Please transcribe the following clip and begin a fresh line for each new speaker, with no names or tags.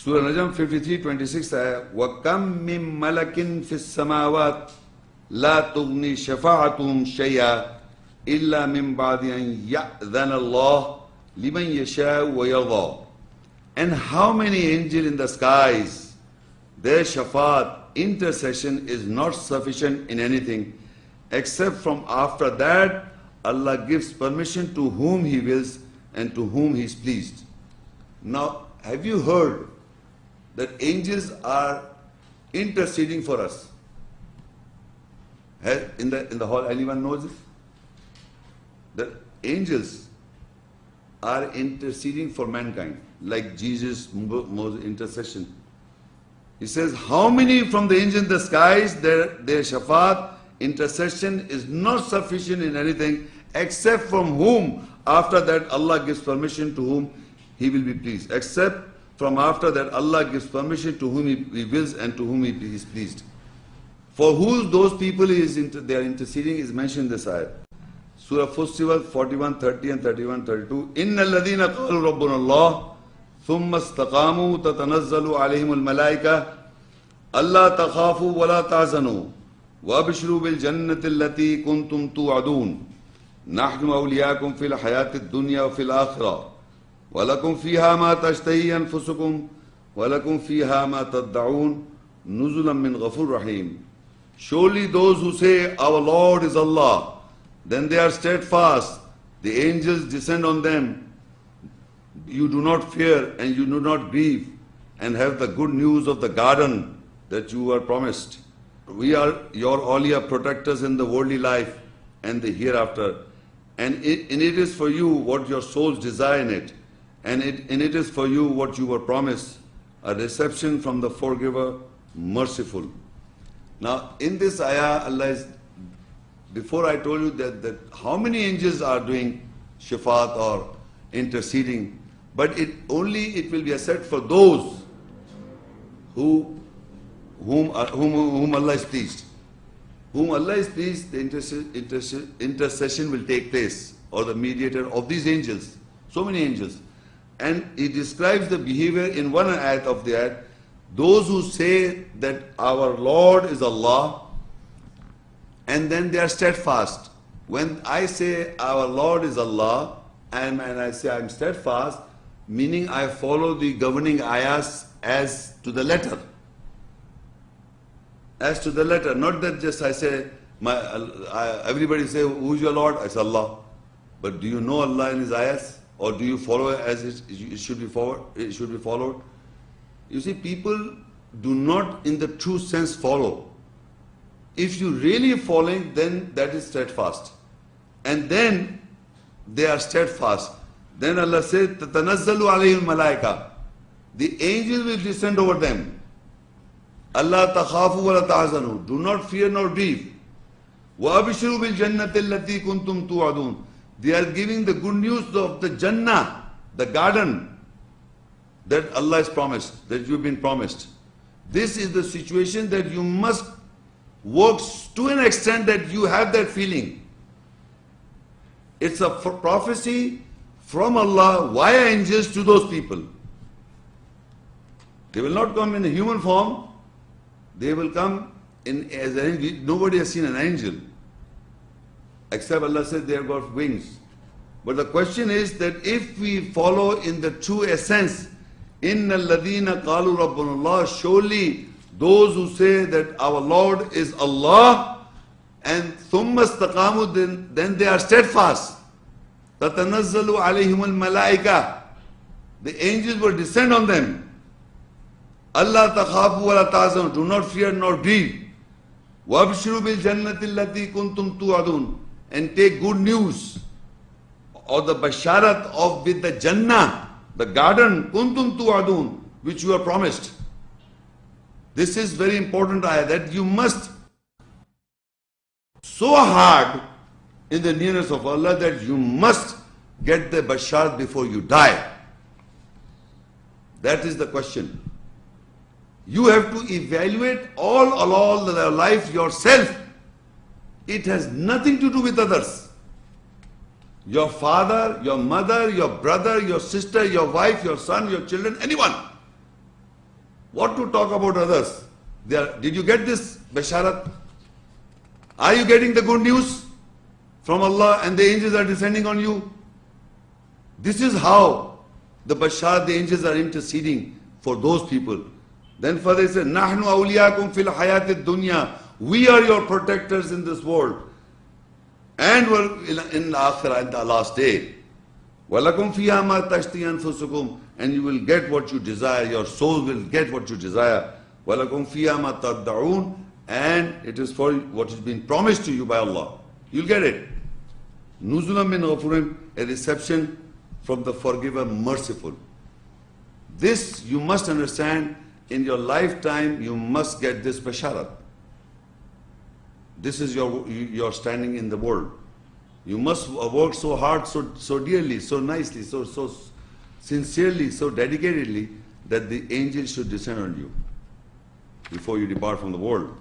Surah NAJM 53:26 وَكَمْ مِن مَلَكٍ فِي السَّمَاوَاتِ لَا تُغْنِي شَفَاعَتُهُمْ شَيْئًا إِلَّا مِن بَعْدِ أَن يَأْذَنَ اللَّهُ لِمَن يَشَاءُ وَيَرْضَى. And how many angels in the skies, their shafaat, intercession is not sufficient in anything, except from after that Allah gives permission to whom He wills and to whom He is pleased. Now, have you heard that angels are interceding for us? In the hall, anyone knows this? That angels are interceding for mankind, like Jesus' intercession. He says, how many from the angels in the skies, their shafaat, intercession is not sufficient in anything, except from whom after that Allah gives permission to whom He will be pleased. Except from after that Allah gives permission to whom He wills and to whom He is pleased. For whose those people they are interceding is mentioned in this ayat. Surah FUSSILAT 41:30 and 31:32. إِنَّ الَّذِينَ قَالُوا رَبُّنَا اللَّهُ ثُمَّ اسْتَقَامُوا تَتَنَزَّلُ عَلَيْهِمُ الْمَلَائِكَةُ أَلَّا تَخَافُوا وَلَا تَحْزَنُوا وَأَبْشِرُوا بِالْجَنَّةِ الَّتِي كُنْتُمْ تُوعَدُونَ نَحْنُ أَوْلِيَاؤُكُمْ فِي الْحَيَاةِ الدُّنْيَا وَفِي الْآخِرَةِ وَلَكُمْ فِيهَا مَا تَشْتَهِي أَنفُسُكُمْ وَلَكُمْ فِيهَا مَا تَدَّعُونَ نُزُلًا مِّنْ غَفُورٍ رَحِيمٍ. Surely those who say, our Lord is Allah, then they are steadfast. The angels descend on them. You do not fear and you do not grieve, and have the good news of the garden that you were promised. We are your aulia, protectors in the worldly life and the hereafter. And it is for you what your souls desire in it. And it is for you what you were promised, a reception from the forgiver, merciful. Now in this ayah, Allah is, before I told you that how many angels are doing shafaat or interceding, but it will be a set for those whom Allah is pleased. Whom Allah is pleased, the intercession will take place, or the mediator of these angels. So many angels. And He describes the behavior in one ayat of the ayat. Those who say that our Lord is Allah, and then they are steadfast. When I say our Lord is Allah, and I say I'm steadfast, meaning I follow the governing ayahs as to the letter. As to the letter, not that just I say, everybody say, who's your Lord? I say Allah. But do you know Allah in His ayahs? Or do you follow it as it should be followed? You see, people do not in the true sense follow. If you really following, then that is steadfast. And then they are steadfast. Then Allah says, تَتَنَزَّلُ عَلَيْهِمْ الْمَلَائِكَةُ. The angels will descend over them. أَلَّا تَخَافُوا وَلَا تَحْزَنُوا. Do not fear nor grieve. وَأَبْشِرُوا بِالْجَنَّةِ الَّتِي كُنْتُمْ تُوعَدُونَ. They are giving the good news of the Jannah, the garden that Allah has promised, that you've been promised. This is the situation that you must work to an extent that you have that feeling. It's a prophecy from Allah via angels to those people. They will not come in a human form. They will come as an angel. Nobody has seen an angel, except Allah said they have got wings. But the question is that if we follow in the true essence, إِنَّ الَّذِينَ قَالُوا رَبُّنَا اللَّهُ, surely those who say that our Lord is Allah, and ثُمَّ اسْتَقَامُوا, then they are steadfast. تَتَنَزَّلُ عَلَيْهِمُ الْمَلَائِكَةُ. The angels will descend on them. أَلَّا تَخَافُوا وَلَا تَحْزَنُوا. Do not fear nor grieve. وَأَبْشِرُوا بِالْجَنَّةِ الَّتِي كُنْتُمْ تُوعَدُونَ. And take good news, or the basharat of with the Jannah, the garden, kuntum tu'adun, which you are promised. This is very important ayah, that you must so hard in the nearness of Allah that you must get the basharat before you die. That is the question. You have to evaluate all along your life yourself. It has nothing to do with others. Your father, your mother, your brother, your sister, your wife, your son, your children, anyone. What to talk about others? Did you get this basharat? Are you getting the good news from Allah and the angels are descending on you? This is how the basharat, the angels are interceding for those people. Then further he said, Nahnu awliyakum fil hayatid dunya. We are your protectors in this world. And in the akhirah, in the last day. وَلَكُمْ فِيهَا مَا تَشْتِهِ أَنفُسُكُمْ. And you will get what you desire. Your soul will get what you desire. وَلَكُمْ فِيهَا مَا تَدَّعُونَ. And it is for what has been promised to you by Allah. You'll get it. نُزُلًا مِنْ غَفُورٍ. A reception from the forgiver, merciful. This you must understand. In your lifetime, you must get this basharat. This is your standing in the world. You must work so hard, so dearly, so nicely, so sincerely, so dedicatedly, that the angels should descend on you before you depart from the world.